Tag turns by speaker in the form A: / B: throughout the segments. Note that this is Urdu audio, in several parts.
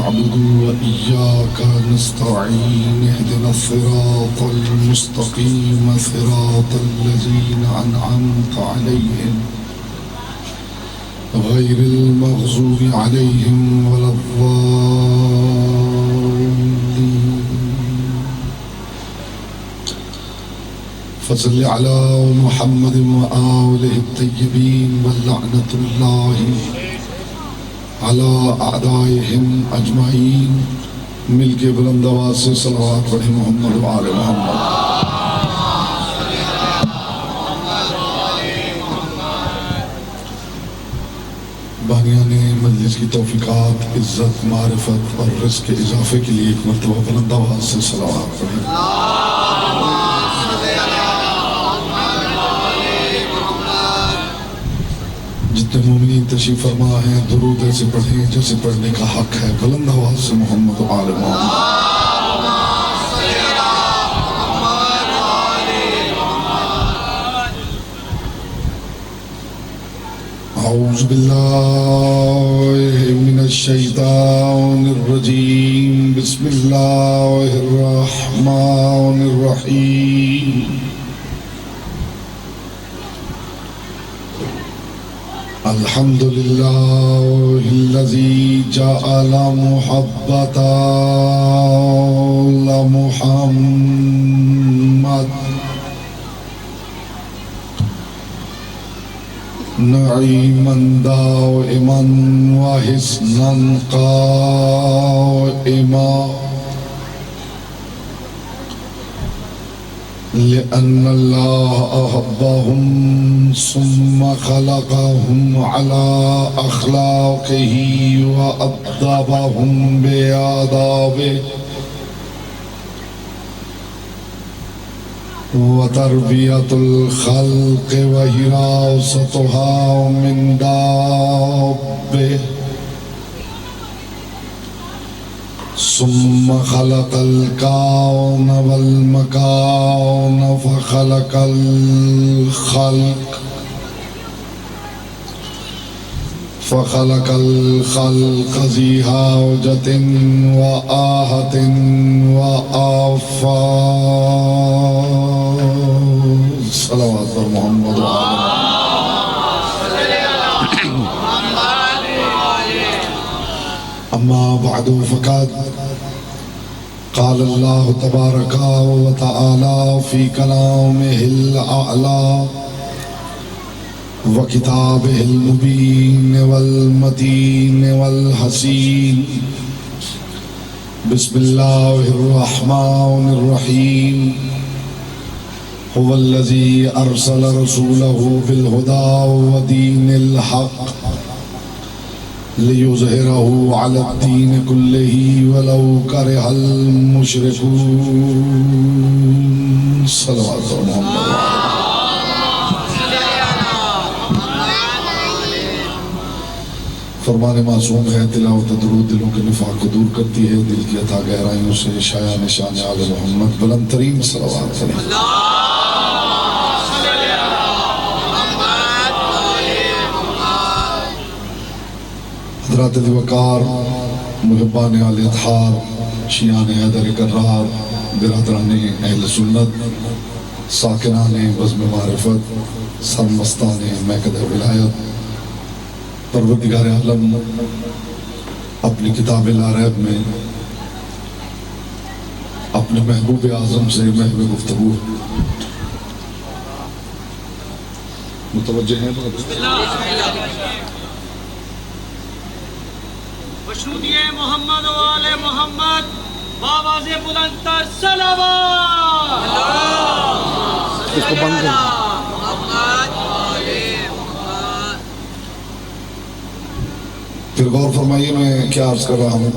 A: نعبد وإياك نستعين اهدنا الصراط المستقيم صراط الذين أنعمت عليهم غير المغضوب عليهم ولا الضالين فصل على محمد وآله الطيبين واللعنة الله على أعدائهم أجمعين مل کے بلند آواز سے صلوات پڑھیں محمد وآل محمد بانیان مجلس کی توفیقات عزت معرفت اور رزق کے اضافے کے لیے ایک مرتبہ بلند آواز سے صلوات پڑھیں جتنے مومنین تشریف فرما ہیں درود ایسے پڑھیں جیسے پڑھنے کا حق ہے بلند آواز سے محمد و آل محمد اعوذ باللہ من الشیطان الرجیم بسم اللہ الرحمن الرحیم الحمد لله الذي جعل محبة لمحمد نعيما دائما وحسنا قائما لأن الله أحبهم ثم خلقهم على أخلاقه وأدبهم بآدابه وتربية الخلق وحراستها من دابه ثم خلق الكون والمكان فخلق الخلق ذي حاجة وآهة وآفات صلوات محمد أما بعد فقد قال الله تبارك وتعالى في كلامه الأعلى وكتابه المبين والمتين والحسين بسم الله الرحمن الرحيم هو الذي أرسل رسوله بالهدى ودين الحق ليظهره على الدين كله ولو كره المشركون صلوات محمد فرمان معصوم ہے تلاوت درود دلوں کے نفاق کو دور کرتی ہے دل کی عطا گہرائیوں سے شایع نشان آل محمد بلند ترین صلوات کریں حضرات ذی وقار محبان آل اطہار شیعان حیدر کرار برادران اہل سنت ساکنان بزم معرفت سرمستان میکد ولایت پروردگار عالم اپنی کتاب لا ریب میں اپنے محبوب اعظم سے محو گفتگو متوجہ ہیں
B: مشروطی محمد و آل محمد بآواز بلند تر صلوات
A: اس کو بند کریں پھر غور فرمائیے میں کیا عرض کر رہا ہوں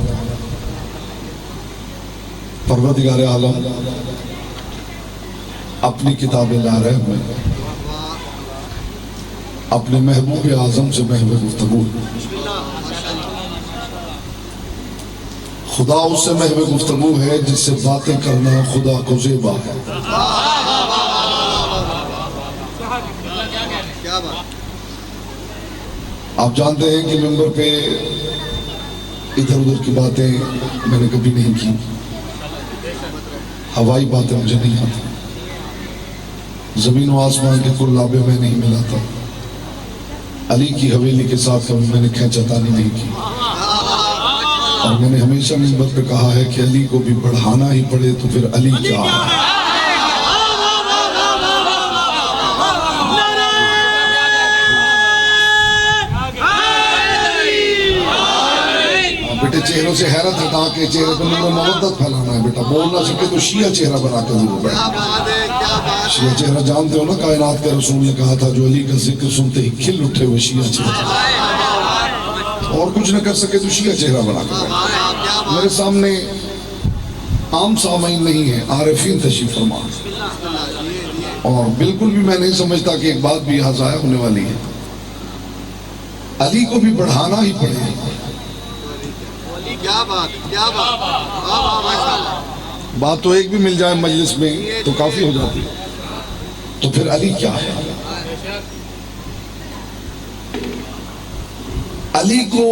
A: پروردگار عالم اپنی کتاب لا ریب میں اپنے محبوب اعظم سے محو گفتگو خدا اس سے محو گفتگو ہے جس سے باتیں کرنا خدا کو زیبا ہے آپ جانتے ہیں کہ ممبر پہ ادھر ادھر کی باتیں میں نے کبھی نہیں کی، ہوائی باتیں مجھے نہیں آتی، زمین و آسمان کے قرلابے میں نہیں ملا تھا، علی کی حویلی کے ساتھ کبھی میں نے کھینچتانی نہیں کی، اور میں نے ہمیشہ منبر پہ کہا ہے کہ علی کو بھی بڑھانا ہی پڑے تو پھر علی کیا ہے۔ بیٹے چہروں سے حیرت ہٹا کے چہرے پر نور و مودت پھیلانا ہے، بیٹا بول نہ سکے تو شیعہ چہرہ بنا کے ضرور بیٹھا۔ شیعہ چہرہ جانتے ہو نا، کائنات کے رسول نے کہا تھا جو علی کا ذکر سنتے ہی کھل اٹھے وہ شیعہ چہرہ، اور کچھ نہ کر سکے تو شیعہ چہرہ بنا کے بیٹھا۔ میرے سامنے عام سامعین نہیں ہیں، عارفین تشریف فرما، اور بالکل بھی میں نہیں سمجھتا کہ ایک بات بھی یہاں ضائع ہونے والی ہے، علی کو بھی بڑھانا ہی پڑے۔
C: کیا بات، کیا بات،
A: بات تو ایک بھی مل جائے مجلس میں تو کافی ہو جاتی ہے۔ تو پھر علی کیا ہے؟ علی کو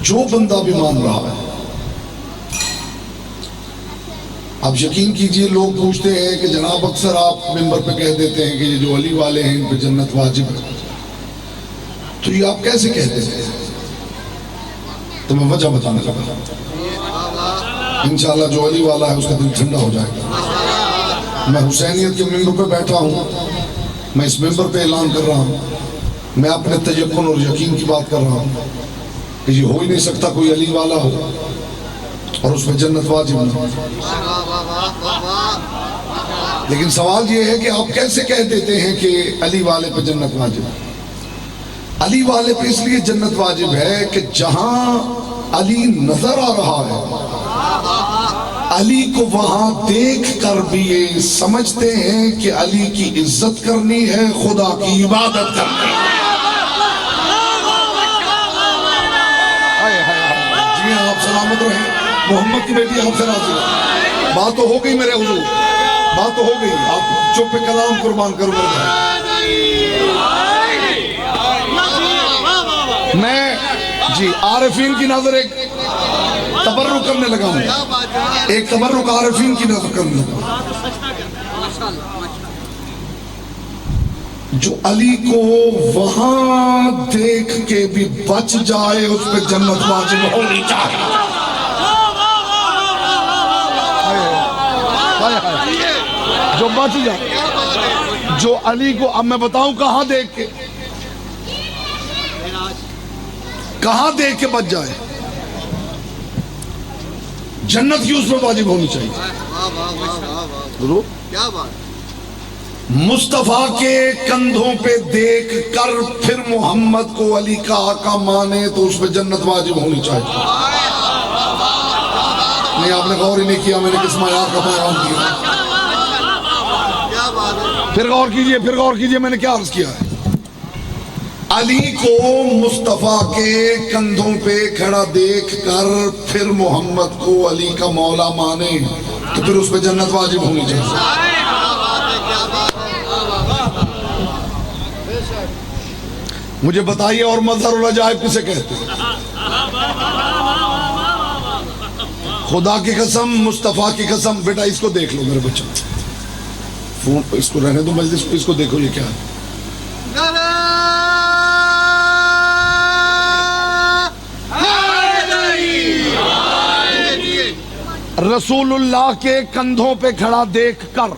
A: جو بندہ بھی مان رہا ہے، اب یقین کیجئے لوگ پوچھتے ہیں کہ جناب اکثر آپ منبر پہ کہہ دیتے ہیں کہ یہ جو علی والے ہیں ان پہ جنت واجب ہے، تو یہ آپ کیسے کہتے ہیں؟ تو میں وجہ بتانے لگا، انشاءاللہ جو علی والا ہے اس کا دل ٹھنڈا ہو جائے گا۔ میں حسینیت کے ممبر پہ بیٹھا ہوں، میں اس ممبر پہ اعلان کر رہا ہوں، میں اپنے تیقن اور یقین کی بات کر رہا ہوں کہ یہ ہو ہی نہیں سکتا کوئی علی والا ہو اور اس میں جنت واجب نہ ہو۔ لیکن سوال یہ ہے کہ آپ کیسے کہہ دیتے ہیں کہ علی والے پہ جنت واجب ہے؟ علی والے پہ اس لیے جنت واجب ہے کہ جہاں علی نظر آ رہا ہے، علی کو وہاں دیکھ کر بھی یہ سمجھتے ہیں کہ علی کی عزت کرنی ہے، خدا کی عبادت کرنی ہے۔ جی ہاں، آپ سلامت رہیں، محمد کی بیٹی آپ سے راضی ہے۔ بات تو ہو گئی میرے حضور، بات تو ہو گئی، آپ چپ کلام قربان کرو میرے بھائی۔ میں جی عارفین کی نظر ایک تبرک کرنے لگا ہوں، ایک تبرک عارفین کی نظر کرنے لگا ہوں۔ جو علی کو وہاں دیکھ کے بھی بچ جائے اس پہ جنت واجب ہونی چاہیے۔ جو بچ جائے، جو علی کو، اب میں بتاؤں کہاں دیکھ کے، کہاں دیکھ کے بچ جائے، جنت کی اس پہ واجب ہونی چاہیے۔
C: کیا بات،
A: مصطفیٰ کے کندھوں پہ دیکھ کر پھر محمد کو علی کا آقا مانے تو اس پہ جنت واجب ہونی چاہیے۔ نہیں، آپ نے غور ہی نہیں کیا میں نے کس معیار کا بیان کیا۔ پھر غور کیجئے، پھر غور کیجئے میں نے کیا عرض کیا ہے۔ علی کو مصطفیٰ کے کندھوں پہ کھڑا دیکھ کر پھر محمد کو علی کا مولا مانے تو پھر اس پہ جنت واجب ہونی چاہیے۔ مجھے بتائیے اور مظہر العجائب کسے کہتے ہیں؟ خدا کی قسم، مصطفیٰ کی قسم، بیٹا اس کو دیکھ لو میرے بچہ، فون اس کو رہنے دو مجلس پہ، اس کو دیکھو یہ کیا ہے۔ رسول اللہ کے کندھوں پہ کھڑا دیکھ کر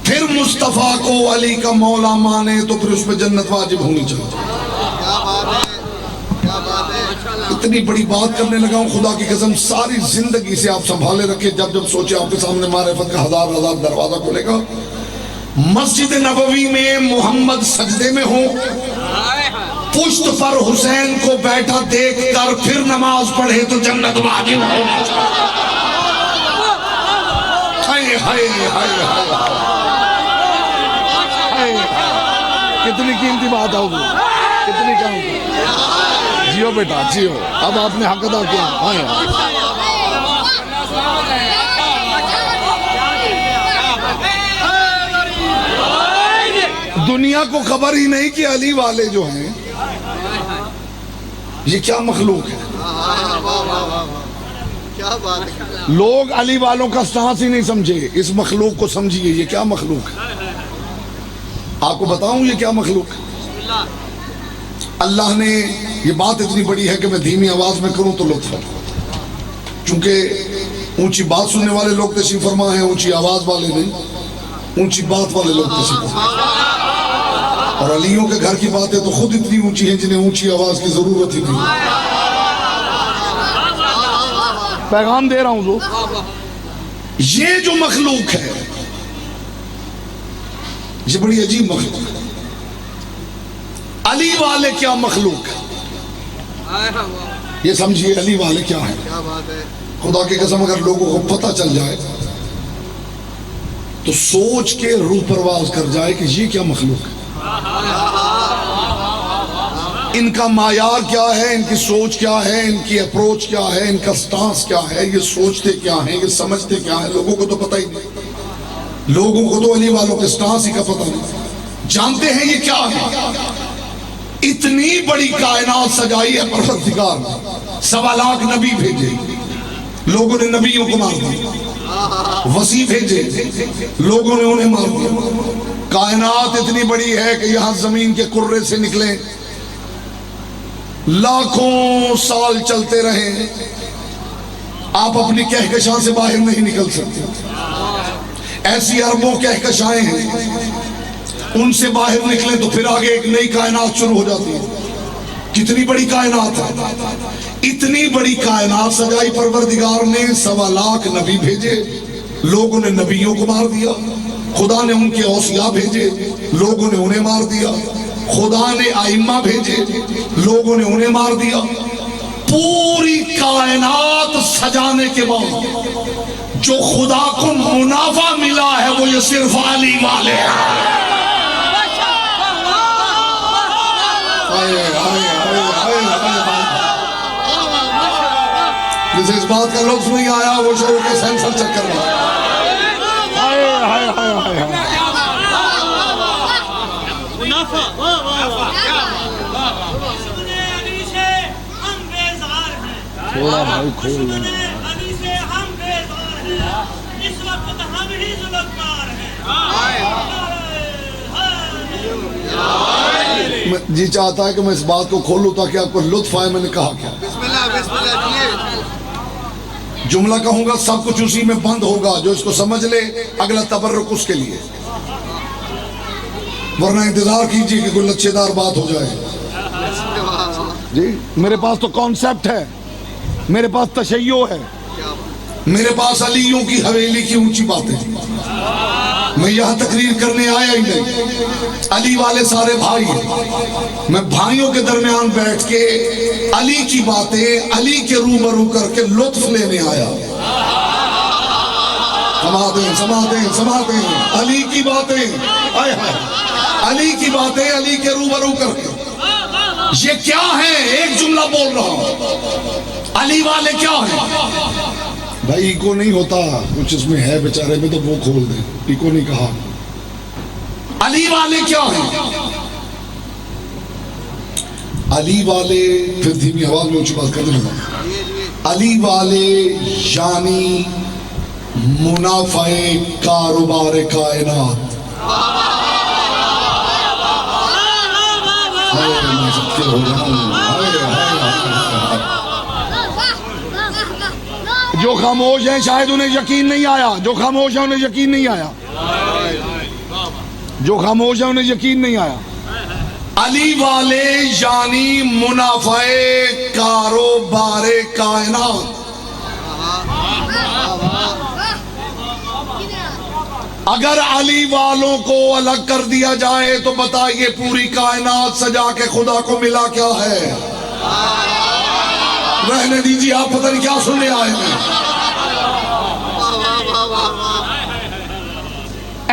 A: پھر مصطفیٰ کو علی کا مولا مانے تو پھر اس پہ جنت واجب ہونی چاہیے۔ اتنی بڑی بات کرنے لگا ہوں، خدا کی قسم ساری زندگی سے آپ سنبھالے رکھے، جب جب سوچے آپ کے سامنے معرفت کا ہزار دروازہ کھولے گا۔ مسجد نبوی میں محمد سجدے میں ہوں، پشت پر حسین کو بیٹھا دیکھ کر پھر نماز پڑھے تو جنت واجب ہونا چاہیے۔ کتنی قیمتی بات ہوگی، کتنی قیمتی۔ جیو بیٹا جیو، اب آپ نے حق ادا کیا۔ دنیا کو خبر ہی نہیں کہ علی والے جو ہیں یہ کیا مخلوق ہے؟
C: کیا بات ہے.
A: لوگ علی والوں کا سانس ہی نہیں سمجھے، اس مخلوق کو سمجھیے یہ کیا مخلوق ہے. آپ کو بتاؤں یہ کیا مخلوق ہے. اللہ نے یہ بات اتنی بڑی ہے کہ میں دھیمی آواز میں کروں تو لطف ہے، چونکہ اونچی بات سننے والے لوگ تشریف فرما ہیں، اونچی آواز والے نہیں، اونچی بات والے لوگ تشریف فرما ہیں. اور علیوں کے گھر کی باتیں تو خود اتنی اونچی ہیں جنہیں اونچی آواز کی ضرورت ہی نہیں. پیغام دے رہا ہوں جو یہ جو مخلوق ہے یہ بڑی عجیب مخلوق ہے. علی والے کیا مخلوق ہے، یہ سمجھیے علی والے کیا ہیں.
C: کیا بات ہے.
A: خدا کی قسم اگر لوگوں کو پتہ چل جائے تو سوچ کے روح پرواز کر جائے کہ یہ کیا مخلوق ہے، ان کا معیار کیا ہے، ان کی سوچ کیا ہے، ان کی اپروچ کیا ہے، ان کا سٹانس کیا ہے، یہ سوچتے کیا ہیں، یہ سمجھتے کیا ہیں. لوگوں کو تو پتہ ہی نہیں، لوگوں کو تو علی والوں کے سٹانس ہی کا پتہ نہیں، جانتے ہیں یہ کیا ہے. اتنی بڑی کائنات سجائی ہے پروردگار نے، 1.25 لاکھ نبی بھیجے، لوگوں نے نبیوں کو مار دیا. وسیع بھیجے، لوگوں نے انہیں مار دیا. کائنات اتنی بڑی ہے کہ یہاں زمین کے کرے سے نکلے لاکھوں سال چلتے رہے، آپ اپنی کہکشاں سے باہر نہیں نکل سکتے. ایسی اربوں کہکشائیں ہیں، ان سے باہر نکلیں تو پھر آگے ایک نئی کائنات شروع ہو جاتی ہے. کتنی بڑی کائنات ہے. اتنی بڑی کائنات سجائی پروردگار نے، 1.25 لاکھ نبی بھیجے، لوگوں نے نبیوں کو مار دیا. خدا نے ان کے اوصیاء بھیجے، لوگوں نے انہیں مار دیا. خدا نے ائمہ بھیجے، لوگوں نے انہیں مار دیا. پوری کائنات سجانے کے بعد جو خدا کو منافع ملا ہے وہ یہ صرف علی والے ہیں. جسے اس بات کا لفظ نہیں آیا وہ شروع کے سینسر چیک کر رہا ہے.
D: تھوڑا بھائی کھول لیں. علی سے ہم بیزار ہیں، اس وقت ہم ہی ذوالفقار ہیں.
A: جی چاہتا ہے کہ میں اس بات کو کھولوں تاکہ آپ کو لطف آئے. میں نے کہا کیا
C: بسم اللہ کیے.
A: جملہ کہوں گا، سب کچھ اسی میں بند ہوگا. جو اس کو سمجھ لے اگلا تبرک اس کے لیے، ورنہ انتظار کیجئے کہ کوئی لچھے دار بات ہو جائے. جی میرے پاس تو کانسیپٹ ہے، میرے پاس تشیع ہے، میرے پاس علیوں کی حویلی کی اونچی باتیں. میں یہاں تقریر کرنے آیا ہی نہیں. علی والے سارے بھائی ہیں، میں بھائیوں کے درمیان بیٹھ کے علی کی باتیں علی کے روبرو کر کے لطف لینے آیا. سماتے ہیں علی کی باتیں، علی کی باتیں علی کے روبرو کر کے. یہ کیا ہے؟ ایک جملہ بول رہا ہوں، علی والے کیا ہیں؟ بھائی ایکو نہیں ہوتا، کچھ اس میں ہے بیچارے میں تو وہ کھول دیں. ایکو نہیں کہا. علی والے کیا ہیں؟ علی والے، پھر دھیمی آواز میں اونچی بات کرنے لگا. علی والے یعنی منافع کاروبار کائنات. جو خاموش ہیں شاید انہیں یقین نہیں آیا، جو خاموش ہیں انہیں یقین نہیں آیا، جو خاموش ہیں انہیں یقین نہیں آیا. علی والے یعنی منافع کاروبار کائنات. اگر علی والوں کو الگ کر دیا جائے تو بتائیے پوری کائنات سجا کے خدا کو ملا کیا ہے؟ رہنے دیجیے، آپ پتہ نہیں کیا سننے آئے ہیں.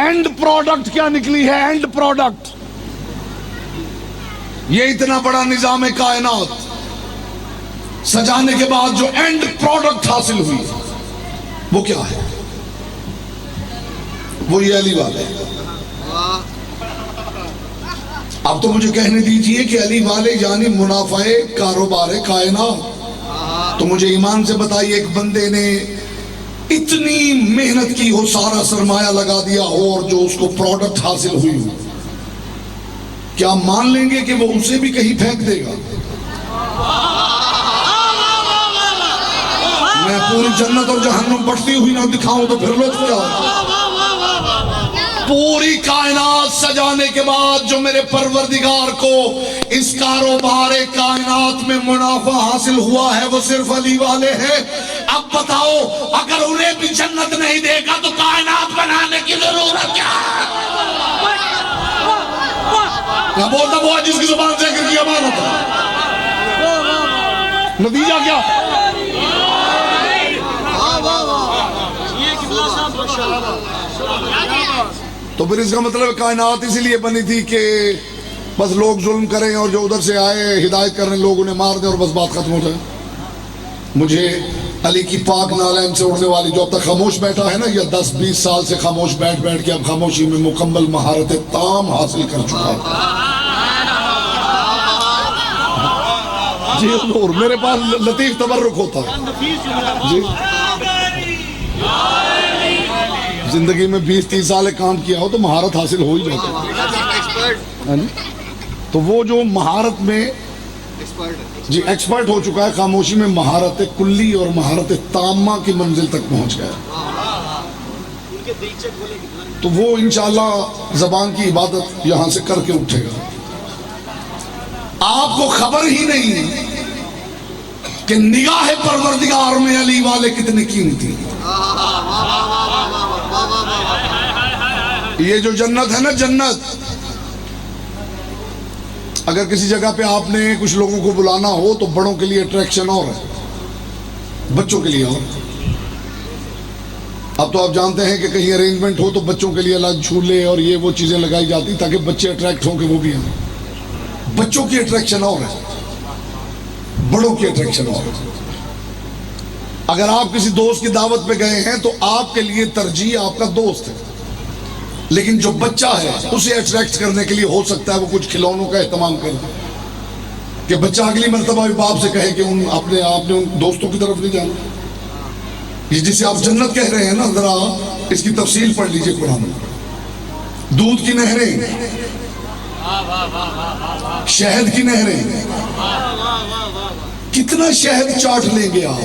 A: اینڈ پروڈکٹ کیا نکلی ہے؟ اینڈ پروڈکٹ یہ اتنا بڑا نظام کائنات سجانے کے بعد جو اینڈ پروڈکٹ حاصل ہوئی وہ کیا ہے؟ وہ یہ علی والے. اب تو مجھے کہنے دیجئے کہ علی والے یعنی منافع کاروبار کائنات. تو مجھے ایمان سے بتائیے ایک بندے نے اتنی محنت کی ہو, سارا سرمایہ لگا دیا ہو اور جو اس کو پروڈکٹ حاصل ہوئی ہو, کیا مان لیں گے کہ وہ اسے بھی کہیں پھینک دے گا؟ میں پوری جنت اور جہنم بٹتی ہوئی نہ دکھاؤں تو پھر لطف کیا ہوگا؟ پوری کائنات سجانے کے بعد جو میرے پروردگار کو اس کاروبار کائنات میں منافع حاصل ہوا ہے وہ صرف علی والے ہیں. اب بتاؤ اگر انہیں بھی جنت نہیں دے گا تو کائنات بنانے کی ضرورت کیا ہے؟ کیا بولتا وہ جس کی زبان سے ذکر کیا مانتا نتیجہ کیا؟ تو پھر اس کا مطلب کائنات اسی لیے بنی تھی کہ بس لوگ ظلم کریں اور جو ادھر سے آئے ہدایت کرنے لوگ انہیں مار دیں اور بس بات ختم ہو جائے. مجھے علی کی پاک نالین سے اڑنے والی جو اب تک خاموش بیٹھا ہے نا, یہ 10-20 سال سے خاموش بیٹھ بیٹھ کے اب خاموشی میں مکمل مہارت تام حاصل کر چکا ہے. جی حضور, میرے پاس لطیف تبرک ہوتا ہے جی. زندگی میں 20-30 سال کام کیا ہو تو مہارت حاصل ہو ہی جاتا ہے. تو وہ جو مہارت میں جی ایکسپرٹ ہو چکا ہے, خاموشی میں مہارت کلی اور مہارت تامہ کی منزل تک پہنچ گیا. تو وہ انشاءاللہ زبان کی عبادت یہاں سے کر کے اٹھے گا. آپ کو خبر ہی نہیں کہ نگاہ پروردگار میں علی والے کتنے قیمتی. یہ جو جنت ہے نا, جنت اگر کسی جگہ پہ آپ نے کچھ لوگوں کو بلانا ہو تو بڑوں کے لیے اٹریکشن اور ہے, بچوں کے لیے اور. اب تو آپ جانتے ہیں کہ کہیں ارینجمنٹ ہو تو بچوں کے لیے الگ جھولے اور یہ وہ چیزیں لگائی جاتی تاکہ بچے اٹریکٹ ہوں کہ وہ بھی ہیں. بچوں کی اٹریکشن اور ہے, بڑوں کی اٹریکشن اور ہے. اگر آپ کسی دوست کی دعوت پہ گئے ہیں تو آپ کے لیے ترجیح آپ کا دوست ہے, لیکن جو بچہ ہے اسے اٹریکٹ کرنے کے لیے ہو سکتا ہے وہ کچھ کھلونوں کا اہتمام کر دے کہ بچہ اگلی مرتبہ بھی باپ سے کہے کہ آپ نے ان دوستوں کی طرف نہیں جانا. یہ جسے آپ جنت کہہ رہے ہیں نا, ذرا اس کی تفصیل پڑھ لیجئے قرآن میں. دودھ کی نہریں, شہد کی نہریں, کتنا شہد چاٹ لیں گے آپ.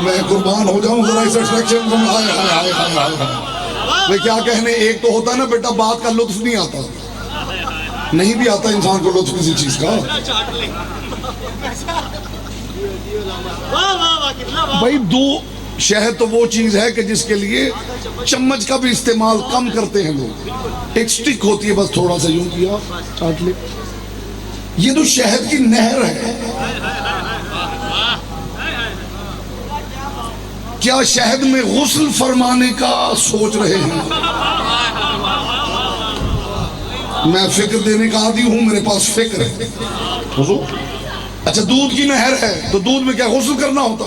A: میں قربان ہو جاؤں ذرا اس اٹریکشن کو. میں کیا کہنے, ایک تو ہوتا ہے نا بیٹا بات کا لطف نہیں آتا, نہیں بھی آتا انسان کو لطف کسی چیز کا. بھائی دو شہد تو وہ چیز ہے کہ جس کے لیے چمچ کا بھی استعمال کم کرتے ہیں لوگ. ایک سٹک ہوتی ہے بس تھوڑا سا یوں کیا چاٹ لے. یہ تو شہد کی نہر ہے. کیا شہد میں غسل فرمانے کا سوچ رہے ہیں؟ میں فکر دینے کا عادی ہوں, میرے پاس فکر ہے. اچھا دودھ کی نہر ہے تو دودھ میں کیا غسل کرنا ہوتا؟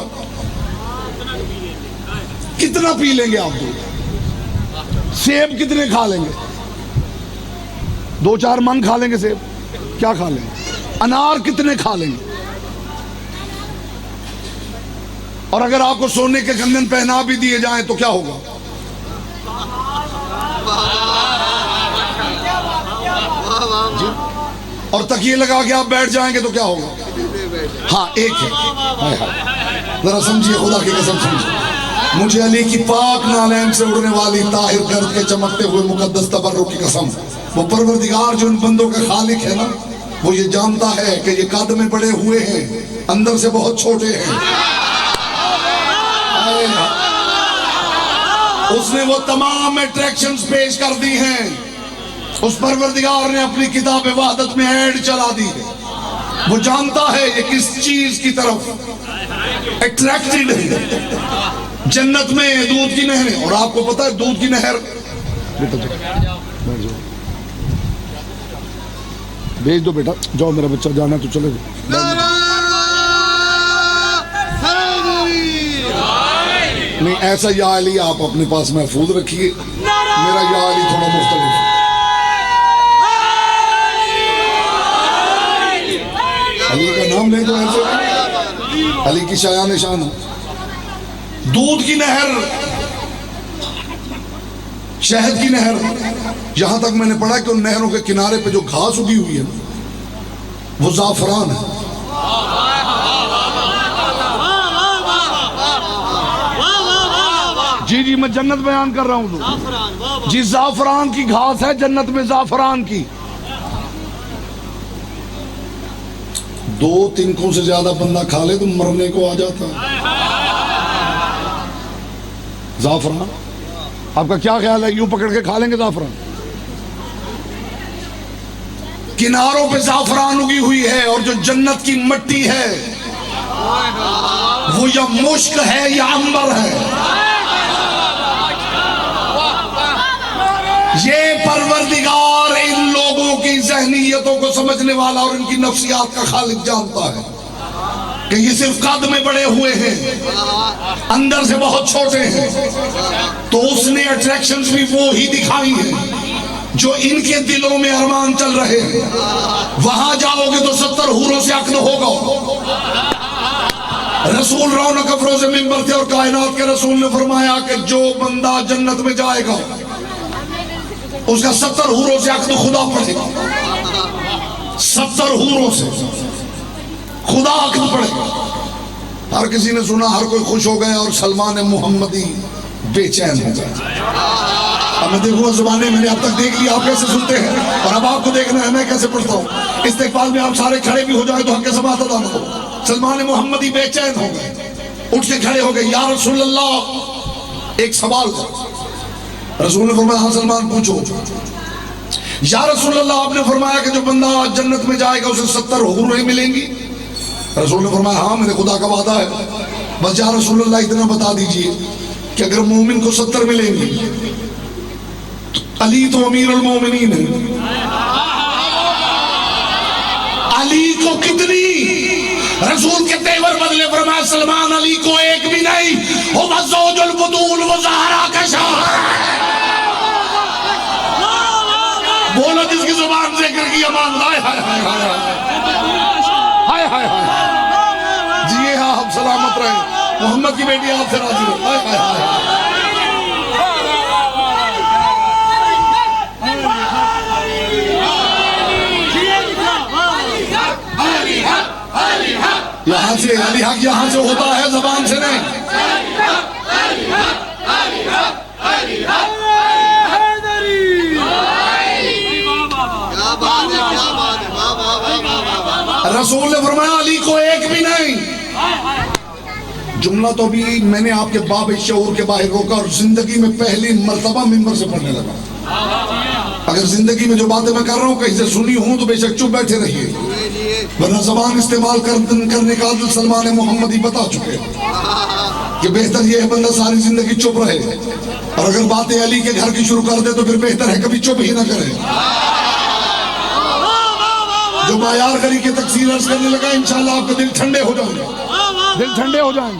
A: کتنا پی لیں گے آپ دودھ؟ سیب کتنے کھا لیں گے؟ 2-4 من کھا لیں گے سیب, کیا کھا لیں گے؟ انار کتنے کھا لیں گے؟ اور اگر آپ کو سونے کے کنگن پہنا بھی دیے جائیں تو کیا ہوگا؟ جی؟ اور تکیے لگا کے آپ بیٹھ جائیں گے تو کیا ہوگا؟ ہاں ایک ہے, ذرا سمجھیے, خدا کی قسم سمجھیے. مجھے علی کی پاک نالین سے اڑنے والی طاہر گرد کے چمکتے ہوئے مقدس تبرک کی قسم, وہ پروردگار جو ان بندوں کا خالق ہے نا, وہ یہ جانتا ہے کہ یہ قد میں بڑے ہوئے ہیں, اندر سے بہت چھوٹے ہیں. اس نے وہ تمام اٹریکشنز پیش کر دی ہیں. اس پروردگار نے اپنی کتاب وحدت میں ایڈ چلا دی ہے. وہ جانتا ہے یہ کس چیز کی طرف اٹریکٹڈ ہے. جنت میں دودھ کی نہریں, اور آپ کو پتا ہے دودھ کی نہر, بھیج دو بیٹا, جاؤ میرا بچہ جانا تو چلے جاؤ. نہیں ایسا یا علی آپ اپنے پاس محفوظ رکھیے، میرا یا علی تھوڑا مختلف ہے۔ علی کا نام لیں تو ایسے علی کی شایان نشان ہے۔ دودھ کی نہر، شہد کی نہر، یہاں تک میں نے پڑھا کہ ان نہروں کے کنارے پہ جو گھاس اگی ہوئی ہے وہ زعفران ہے۔ جی میں جنت بیان کر رہا ہوں جی، زعفران کی گھاس ہے جنت میں، زعفران کی۔ 2 تنکوں سے زیادہ بندہ کھا لے تو مرنے کو آ جاتا ہے۔ زعفران آپ کا کیا خیال ہے، یوں پکڑ کے کھا لیں گے زعفران؟ کناروں پہ زعفران اگی ہوئی ہے، اور جو جنت کی مٹی ہے وہ یا مشک ہے یا عنبر ہے۔ یہ پروردگار ان لوگوں کی ذہنیتوں کو سمجھنے والا اور ان کی نفسیات کا خالق جانتا ہے کہ یہ صرف قد میں بڑے ہوئے ہیں، اندر سے بہت چھوٹے ہیں، تو اس نے اٹریکشنز بھی وہی دکھائی ہیں جو ان کے دلوں میں ارمان چل رہے ہیں۔ وہاں جاؤ گے تو 70 حوروں سے عقد ہوگا۔ رسول رونق افروز منبر تھے اور کائنات کے رسول نے فرمایا کہ جو بندہ جنت میں جائے گا اس کا 70 حوروں سے عقد خدا پڑھے گا، 70 حوروں سے خدا عقد پڑھے گا۔ ہر کسی نے سنا، ہر کوئی خوش ہو گیا اور سلمان محمدی بے چین ہو گیا۔ اب میں دیکھوں زبانیں میں نے اب تک دیکھ لیا، آپ کیسے سنتے ہیں اور اب آپ کو دیکھنا ہے میں کیسے پڑھتا ہوں۔ استقبال میں آپ سارے کھڑے بھی ہو جائیں تو حق کے سماعت ادا ہو۔ سلمان محمدی بے چین ہو گئے، اٹھ کے کھڑے ہو گئے، یا رسول اللہ ایک سوال کرو۔ رسول نے فرمایا ہاں سلمان پوچھو۔ یا رسول اللہ آپ نے فرمایا کہ جو بندہ جنت میں جائے گا اسے 70 حوریں ملیں گی۔ رسول نے فرمایا ہاں میرے خدا کا وعدہ ہے، بس یا رسول اللہ اتنا بتا دیجئے کہ اگر مومن کو 70 ملیں گی تو علی تو امیر المومنین ہے، علی کو کتنی؟ رسول کے تیور بدلے فرمایا سلمان علی کو ایک بھی نہیں، ہو زوج البطول و زہرا کا شوہر۔ بولو جس کی زبان ذکر کی امان، ہائے ہائے ہائے ہائے ہائے ہائے، جی ہاں ہم سلامت رہیں، محمد کی بیٹی آپ سے راضی رہے، ہائے ہائے ہائے۔ یہاں سے علی حق یہاں سے ہوتا ہے، زبان سے نہیں۔ رسول نے فرمایا علی کو ایک بھی نہیں۔ جملہ تو بھی میں نے آپ کے باب شعور کے باہر روکا اور زندگی میں پہلی مرتبہ منبر سے پڑھنے لگا۔ اگر زندگی میں جو باتیں میں کر رہا ہوں کہیں سے سنی ہوں تو بے شک چپ بیٹھے رہیے، ورنہ زبان استعمال کرنے کا عادل سلمان محمدی بتا چکے کہ بہتر یہ ہے بندہ ساری زندگی چپ رہے، اور اگر باتیں علی کے گھر کی شروع کر دے تو پھر بہتر ہے کبھی چپ ہی نہ کرے۔ جو معیار گری کے تکثیر عرض کرنے لگا انشاءاللہ آپ کے دل ٹھنڈے ہو جائیں گے، دل ٹھنڈے ہو جائیں گے۔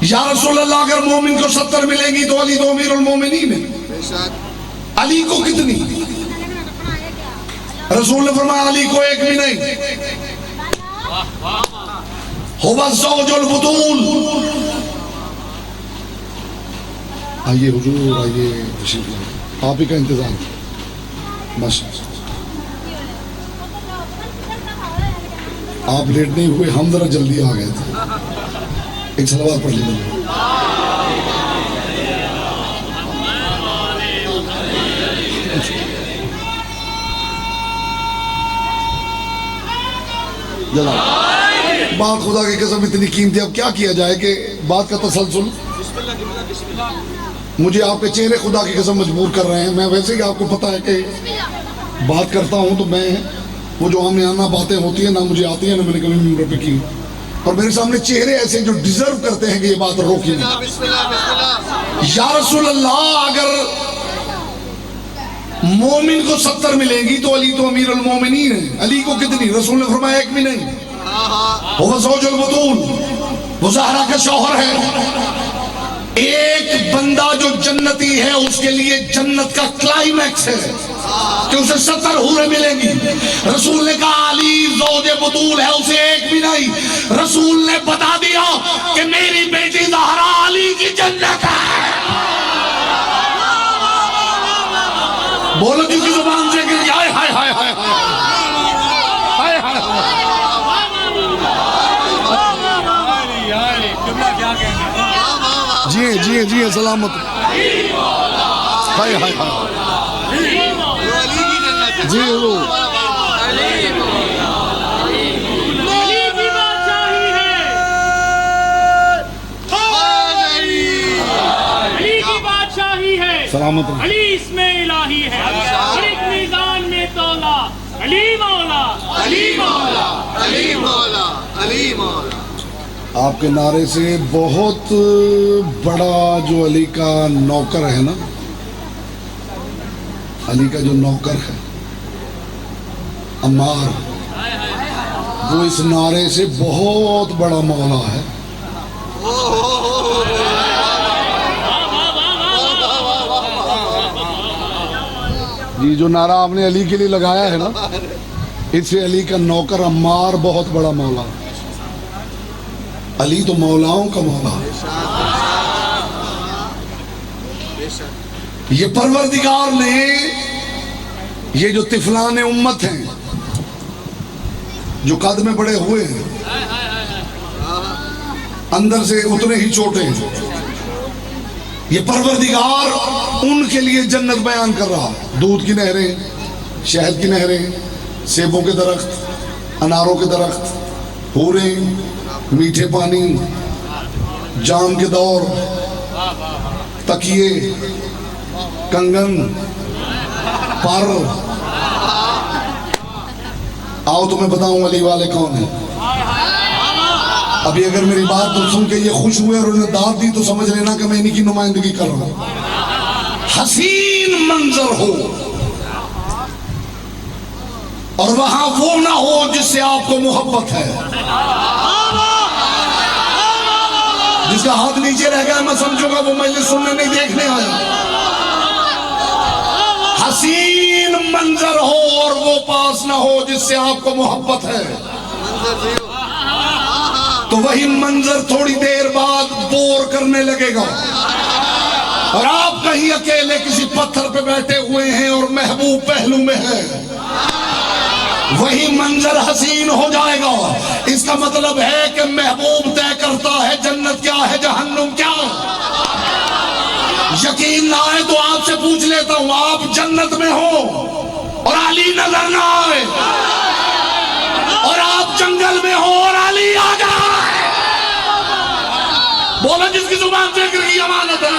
A: یا رسول اللہ اگر مومن کو 70 ملیں گی تو علی تو امیر المومنین ہے، علی کو کتنی؟ رسول نے فرمایا علی کو ایک بھی نہیں، ہوا زوج البطول۔ آئیے حضور آئیے، آپ ہی کا انتظام بس، آپ لیٹ نہیں ہوئے، ہم ذرا جلدی آ گئے تھے۔ ایک صلوات پڑھ لیجیے۔ بات خدا کی قسم اتنی قیمتی، اب کیا کیا جائے کہ بات کا تسلسل مجھے آپ کے چہرے خدا کی قسم مجبور کر رہے ہیں۔ میں ویسے ہی آپ کو پتا ہے کہ بات کرتا ہوں تو میں وہ جو عامیانہ باتیں ہوتی ہیں نہ مجھے آتی ہیں نہ میں نے کبھی ممبر پہ کی، اور میرے سامنے چہرے ایسے جو ڈیزرو کرتے ہیں کہ یہ بات روکی نہیں۔ یا رسول اللہ اگر مومن کو 70 ملیں گی تو علی تو امیر المومنین ہے، علی کو کتنی؟ رسول نے فرمایا ایک بھی نہیں، وہ زوج البطول۔ وہ زہرا کا شوہر ہے. ایک بندہ جو جنتی ہے اس کے لیے جنت کا کلائمیکس ہے کہ اسے 70 حوریں ملیں گی. رسول نے کہا علی زوج بطول ہے, اسے ایک بھی نہیں. رسول نے بتا دیا کہ میری بیٹی زہرا علی کی جنت ہے. بولو جس کی زبان سے کہ ہائے ہائے ہائے ہائے ہائے ہائے ہائے. جی جی سلامت. ہائے ہائے ہائے جی حضور. سلامت.
D: علی اس میں الہی ہے, ہر ایک میدان میں تولا. علی مولا, علی مولا,
C: علی مولا, علی مولا.
A: آپ کے نعرے سے بہت بڑا جو علی کا نوکر ہے نا, علی کا جو نوکر ہے عمار, وہ اس نعرے سے بہت بڑا مولا ہے. جی جو نعرہ آپ نے علی کے لیے لگایا ہے نا, اس سے علی کا نوکر عمار بہت بڑا مولا ہے. علی تو مولاؤں کا مولا ہے. یہ پروردگار نے یہ جو طفلان امت ہیں جو قد میں بڑے ہوئے ہیں, اندر سے اتنے ہی چھوٹے ہیں, یہ پروردگار ان کے لیے جنت بیان کر رہا. دودھ کی نہریں, شہد کی نہریں, سیبوں کے درخت, اناروں کے درخت, حوریں, میٹھے پانی, جام کے دور, تکیے, کنگن, پر. آؤ تمہیں بتاؤں علی والے کون ہیں. ابھی اگر میری بات تم سن کے یہ خوش ہوئے اور انہیں داد دی تو سمجھ لینا کہ میں انہی کی نمائندگی کر رہا ہوں. حسین منظر ہو اور وہاں وہ نہ ہو جس سے آپ کو محبت ہے, جس کا ہاتھ نیچے رہ گیا میں سمجھوں گا وہ مجلس سننے نہیں دیکھنے آیا. حسین منظر ہو اور وہ پاس نہ ہو جس سے آپ کو محبت ہے, تو وہی منظر تھوڑی دیر بعد بور کرنے لگے گا اور آپ کہیں اکیلے کسی پتھر پہ بیٹھے ہوئے ہیں اور محبوب پہلو میں ہے. وہی منظر حسین ہو جائے گا. اس کا مطلب ہے کہ محبوب طے کرتا ہے جنت کیا ہے, جہنم کیا. یقین نہ آئے تو آپ سے پوچھ لیتا ہوں, آپ جنت میں ہو اور علی نظر نہ آئے, اور آپ جنگل میں ہو اور علی آ جائے, بولا جس کی زبان ذکر کی امانت ہے.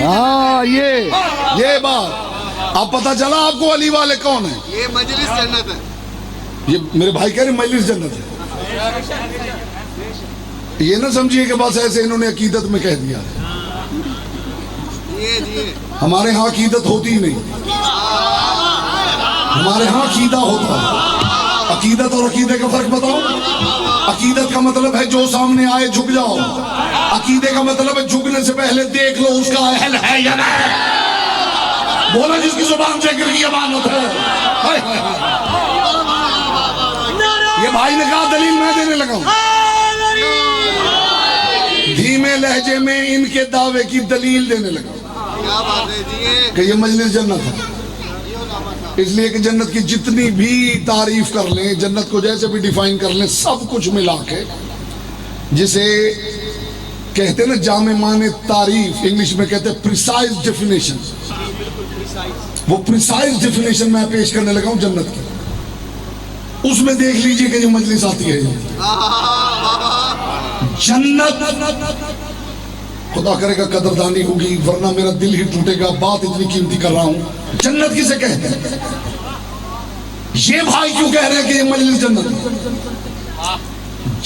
A: ہاں یہ بات اب پتہ چلا آپ کو علی والے کون ہیں.
C: یہ مجلس جنت ہے.
A: یہ میرے بھائی کہہ رہے مجلس جنت ہے. یہ نہ سمجھیے کہ بس ایسے انہوں نے عقیدت میں کہہ دیا. ہمارے ہاں عقیدت ہوتی ہی نہیں. ہمارے ہاں عقیدہ ہوتا ہے. عقیدت اور عقیدے کا فرق بتاؤ. عقیدت کا مطلب ہے جو سامنے آئے جھک جاؤ. عقیدے کا مطلب ہے جھکنے سے پہلے دیکھ لو اس کا اہل ہے یا نہیں. بولا جس کی زبان ذکر کی امانت ہے. یہ بھائی نے کہا دلیل میں دینے لگا ہوں. دھیمے لہجے میں ان کے دعوے کی دلیل دینے لگا کہ یہ مجلس جنت ہے. اس لیے کہ جنت کی جتنی بھی تعریف کر لیں, جنت کو جیسے بھی ڈیفائن کر لیں, سب کچھ ملا کے جسے کہتے ہیں نا جامع معنی تعریف, انگلش میں کہتے ہیں پریسائز ڈیفینیشن. وہ پریسائز ڈیفینیشن میں پیش کرنے لگا ہوں جنت کی. اس میں دیکھ لیجئے کہ یہ مجلس آتی ہے. جنت خدا کرے گا قدردانی ہوگی، ورنہ میرا دل ہی ٹوٹے گا، بات اتنی قیمتی کر رہا ہوں۔ جنت کسے کہتے ہیں؟ یہ بھائی کیوں کہہ رہے ہیں کہ یہ مجلس جنت ہے؟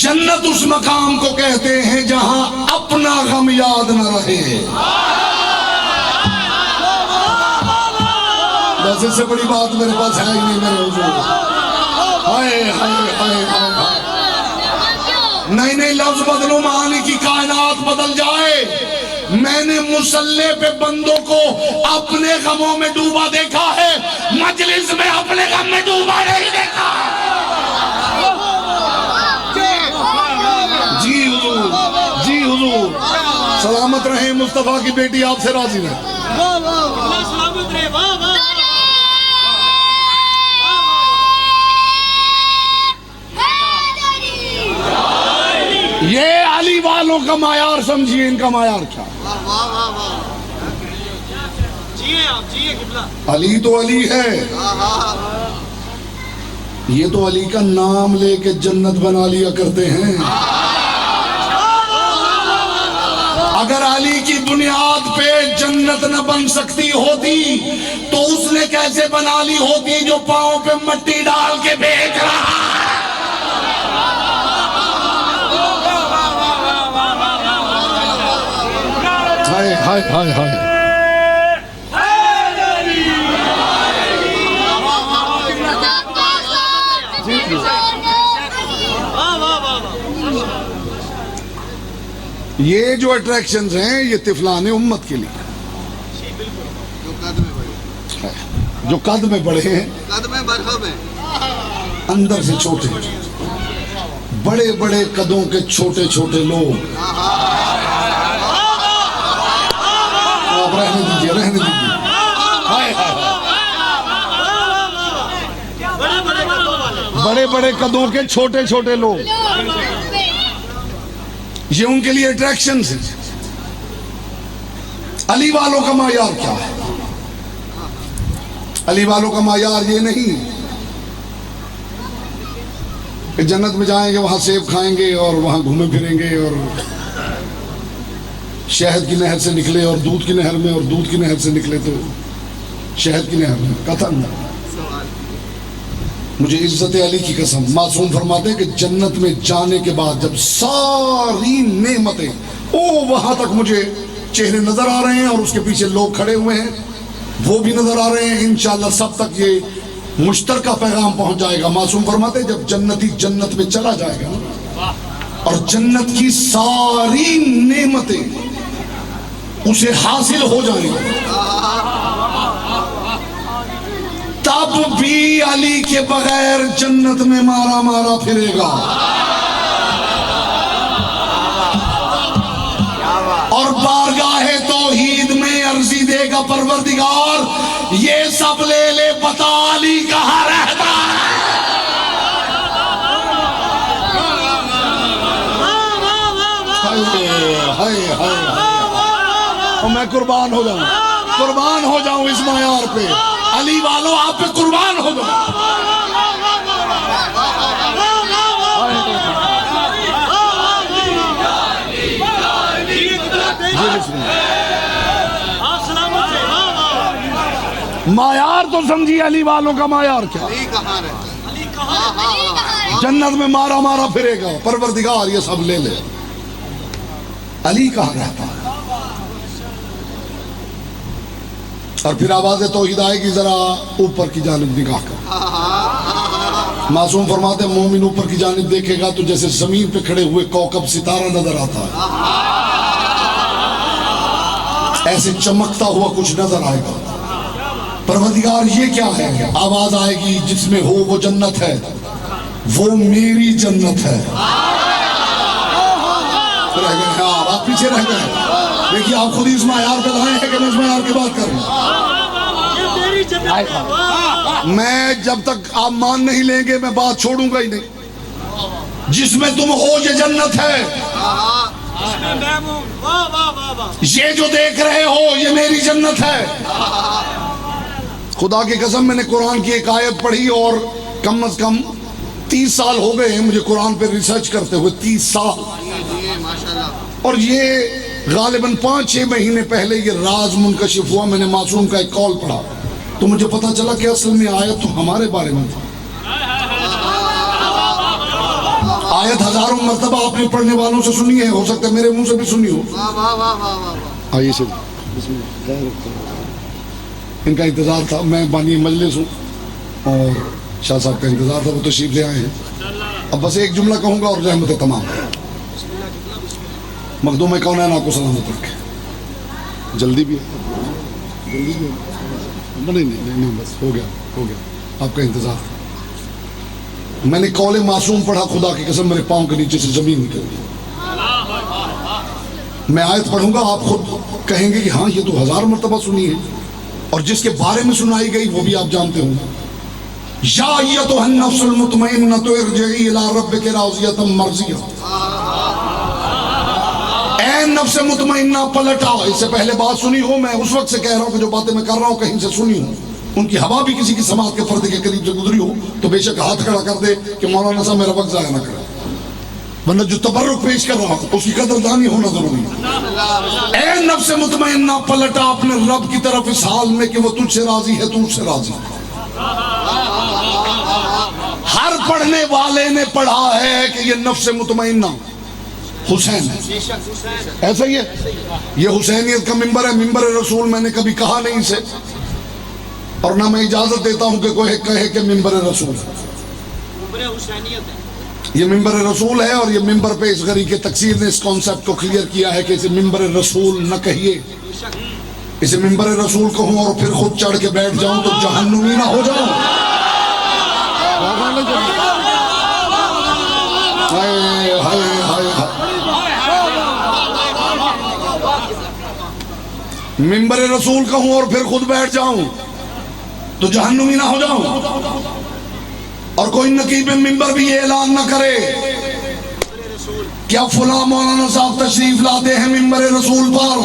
A: جنت اس مقام کو کہتے ہیں جہاں اپنا غم یاد نہ رہے۔ بس اس سے بڑی بات میرے پاس ہے ہی نہیں میرے حضور۔ ہائے ہائے ہائے ہائے، نہیں نہیں، لفظ بدلو، معانی کی کائنات بدل جائے۔ میں نے مصلی پہ بندوں کو اپنے غموں میں ڈوبا دیکھا ہے، مجلس میں اپنے غم میں ڈوبا نہیں دیکھا۔ جی حضور، جی حضور، سلامت رہیں، مصطفیٰ کی بیٹی آپ سے راضی رہے۔
B: اللہ سلامت رہے، واہ واہ۔
A: یہ علی والوں کا معیار سمجھیے، ان کا معیار کیا؟
B: جیئے آپ، جیئے قبلہ۔
A: علی تو علی ہے، یہ تو علی کا نام لے کے جنت بنا لیا کرتے ہیں۔ اگر علی کی بنیاد پہ جنت نہ بن سکتی ہوتی تو اس نے کیسے بنا لی ہوتی جو پاؤں پہ مٹی ڈال کے بیچ رہا ہے؟ ہائے ہائے ہائے ہائے، یہ جو اٹریکشنز ہیں یہ طفلان امت کے لیے، جو قد میں بڑے ہیں،
C: قد میں مرحب ہے،
A: اندر سے چھوٹے، بڑے بڑے قدوں کے چھوٹے چھوٹے لوگ۔ آپ رہنے دیجئے، رہنے دیجئے۔ ہائے ہائے، بڑے بڑے قدوں کے چھوٹے چھوٹے لوگ، یہ ان کے لیے اٹریکشنز ہیں۔ علی والوں کا معیار کیا ہے؟ علی والوں کا معیار یہ نہیں کہ جنت میں جائیں گے، وہاں سیب کھائیں گے اور وہاں گھومے پھریں گے اور شہد کی نہر سے نکلے اور دودھ کی نہر میں، اور دودھ کی نہر سے نکلے تو شہد کی نہر میں، قطعاً نہ۔ مجھے عزت علی کی قسم، معصوم فرماتے ہیں کہ جنت میں جانے کے بعد جب ساری نعمتیں، وہاں تک مجھے چہرے نظر آ رہے ہیں اور اس کے پیچھے لوگ کھڑے ہوئے ہیں، وہ بھی نظر آ رہے ہیں، انشاءاللہ سب تک یہ مشترکہ پیغام پہنچ جائے گا۔ معصوم فرماتے ہیں جب جنتی جنت میں چلا جائے گا اور جنت کی ساری نعمتیں اسے حاصل ہو جائیں گی، تب بھی علی کے بغیر جنت میں مارا مارا پھرے گا، اور بارگاہ توحید میں عرضی دے گا، پروردگار یہ سب لے لے، بتا علی کہاں رہتا ہے۔ میں قربان ہو جاؤں، قربان ہو جاؤں اس معیار پہ، علی والوں آپ پہ قربان ہو جاؤں۔ معیار تو سمجھیے علی والوں کا معیار کیا؟
C: علی کہاں رہتا ہے؟
A: جنت میں مارا مارا پھرے گا، پروردگار یہ سب لے لے، علی کہاں رہتا ہے؟ اور پھر آواز توحید آئے گی، ذرا اوپر کی جانب نگاہ کر۔ معصوم فرماتے ہیں مومن اوپر کی جانب دیکھے گا تو جیسے زمین پہ کھڑے ہوئے کوکب ستارہ نظر آتا ہے، ایسے چمکتا ہوا کچھ نظر آئے گا۔ پروردگار یہ کیا ہے؟ آواز آئے گی جس میں ہو وہ جنت ہے، وہ میری جنت ہے۔ رہ گئے آپ پیچھے رہ گئے، دیکھیے آپ خود اس معیار پہ لائے ہیں کہ میں اس معیار کی بات کروں۔ میں جب تک آپ مان نہیں لیں گے میں بات چھوڑوں گا ہی نہیں۔ جس میں تم ہو یہ جنت ہے، یہ جو دیکھ رہے ہو یہ میری جنت ہے۔ خدا کی قسم میں نے قرآن کی ایک آیت پڑھی اور کم از کم 30 سال ہو گئے ہیں مجھے قرآن پہ ریسرچ کرتے ہوئے، 30 سال، اور یہ غالباً 5-6 مہینے پہلے یہ راز منکشف ہوا. میں نے معصوم کا ایک کال پڑھا تو مجھے پتا چلا کہ اصل میں آیت تو ہمارے بارے میں تھی. آیت ہزاروں مرتبہ آپ نے پڑھنے والوں سے سنی ہے, ہو سکتا ہے میرے منہ سے بھی سنی ہو. آئیے سے ان کا انتظار تھا, میں بانی مجلس ہوں اور شاہ صاحب کا انتظار تھا, وہ تشریف لے آئے ہیں. اب بس ایک جملہ کہوں گا اور رحمت تمام. مخدوم کونین آپ کو سلامت رکھے. جلدی بھی ہے, جلدی بھی ہے. نہیں بس ہو گیا آپ کا انتظار. میں نے قول معصوم پڑھا, خدا کی قسم میرے پاؤں کے نیچے سے زمین نکل گئی. میں آیت پڑھوں گا, آپ خود کہیں گے کہ ہاں یہ تو 1000 مرتبہ سنی ہے, اور جس کے بارے میں سنائی گئی وہ بھی آپ جانتے ہوں. یا ایتھا النفس المطمئنہ ارجعی الی ربک راضیۃ مرضیہ. اے نفس مطمئنہ پلٹ آؤ. اس سے پہلے بات سنی ہو, میں اس وقت سے کہہ رہا ہوں کہ جو باتیں میں کر رہا ہوں کہیں سے سنی ہوں, ان کی ہوا بھی کسی کی سماعت کے پردے کے قریب سے گزری ہو تو بے شک ہاتھ کھڑا کر دے کہ مولانا صاحب میرا وقت ضائع نہ کرے, ورنہ جو تبرک پیش کر رہا ہوں اس کی قدردانی ہونا ضروری ہے. اے نفس مطمئنہ پلٹا اپنے رب کی طرف اس حال میں کہ وہ تجھ سے راضی ہے, تو اس سے راضی ہے. ہر پڑھنے والے نے پڑھا ہے کہ یہ نفس مطمئنہ حسین ہے. ایسا ہی ہے, یہ حسینیت کا ممبر ہے, ممبر رسول. میں نے کبھی کہا نہیں اسے, اور نہ میں اجازت دیتا ہوں کہ کوئی کہے کہ ممبر رسول ہے. یہ ممبر رسول ہے, اور یہ ممبر پہ اس غری کے تکثیر نے اس کانسیپٹ کو کلیئر کیا ہے کہ اسے ممبر رسول نہ کہیے, اسے ممبر رسول کہوں اور پھر خود چڑھ کے بیٹھ جاؤں تو جہنمی نہ ہو جاؤں. ممبر رسول کہوں اور پھر خود بیٹھ جاؤں تو جہنمی نہ ہو جاؤں. اور کوئی نقیب ممبر بھی یہ اعلان نہ کرے کیا فلاں مولانا صاحب تشریف لاتے ہیں ممبر رسول پر,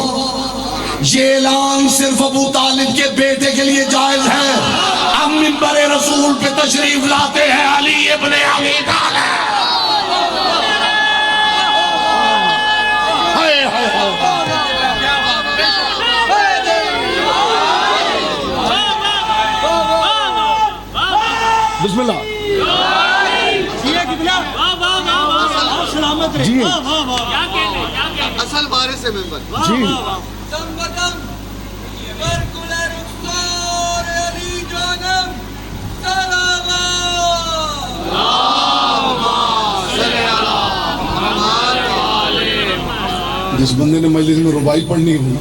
A: یہ اعلان صرف ابو طالب کے بیٹے کے لیے جائز ہے. اب ممبر رسول پہ تشریف لاتے ہیں علی ابن ابی طالب. بسم اللہ. جی
C: اصل وارث ہے ممبر.
A: جی جس بندے نے مجلس میں ربائی پڑھنی ہو,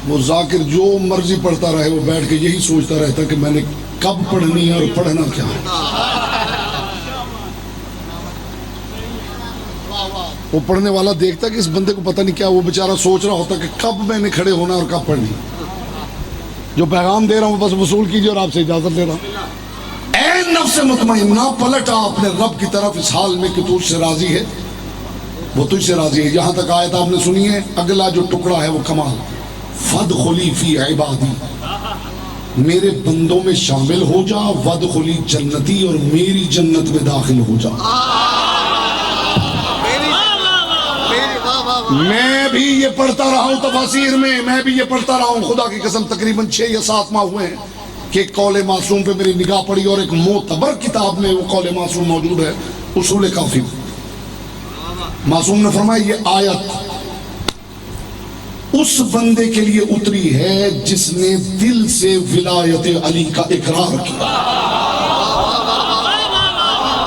A: وہ ذاکر جو مرضی پڑھتا رہے, وہ بیٹھ کے یہی سوچتا رہتا کہ میں نے کب پڑھنی ہے اور پڑھنا کیا ہے. وہ پڑھنے والا دیکھتا کہ اس بندے کو پتہ نہیں کیا, وہ بیچارہ سوچ رہا ہوتا کہ کب میں نے کھڑے ہونا اور کب پڑھنی. جو پیغام دے رہا ہوں بس وصول کیجیے اور آپ سے اجازت لے رہا ہوں. اے نفس مطمئنہ پلٹا اپنے رب کی طرف اس حال میں کہ تو اس سے راضی ہے, وہ تجھ سے راضی ہے. یہاں تک آیت آپ نے سنی ہے. اگلا جو ٹکڑا ہے وہ کمال, فادخلی فی عبادی, میرے بندوں میں شامل ہو جا, وادخلی جنتی, اور میری جنت میں داخل ہو جا. میں بھی یہ پڑھتا رہا ہوں تفاسیر میں بھی یہ پڑھتا رہا ہوں. خدا کی قسم تقریباً 6 یا 7 ماہ ہوئے ہیں کہ ایک قول معصوم پہ میری نگاہ پڑی, اور ایک معتبر کتاب میں وہ قول معصوم موجود ہے, اصول کافی. معصوم نے فرمایا یہ آیت اس بندے کے لیے اتری ہے جس نے دل سے ولایت علی کا اقرار کیا.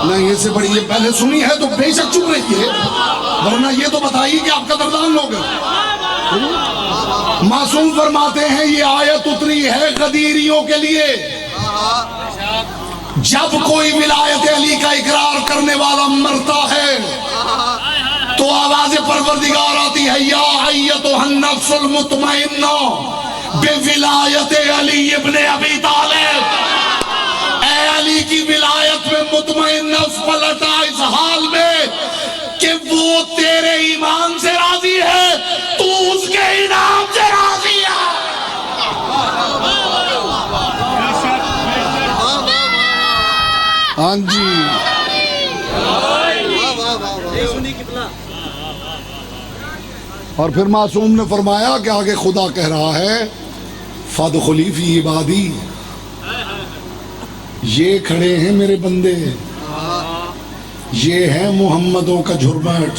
A: نہیں یہ سے بڑی, یہ پہلے سنی ہے تو بے شک چپ رہی ہے, ورنہ یہ تو بتائیے کہ آپ قدردان لوگ ہیں. معصوم فرماتے ہیں یہ آیت اتری ہے غدیریوں کے لیے. جب کوئی ولایت علی کا اقرار کرنے والا مرتا ہے تو آواز پروردگار آتی ہے, یا ایتھا النفس المطمئنہ بولایت علی ابن ابی طالب. اے علی کی ولایت میں مطمئن نفس پلٹا اس حال میں کہ وہ تیرے ایمان سے راضی ہے, تو اس کے انعام سے راضی ہے. ہاں جی اور پھر معصوم نے فرمایا کہ آگے خدا کہہ رہا ہے فادخلی فی عبادی، یہ کھڑے ہیں میرے بندے، یہ ہے محمدوں کا جھرمٹ،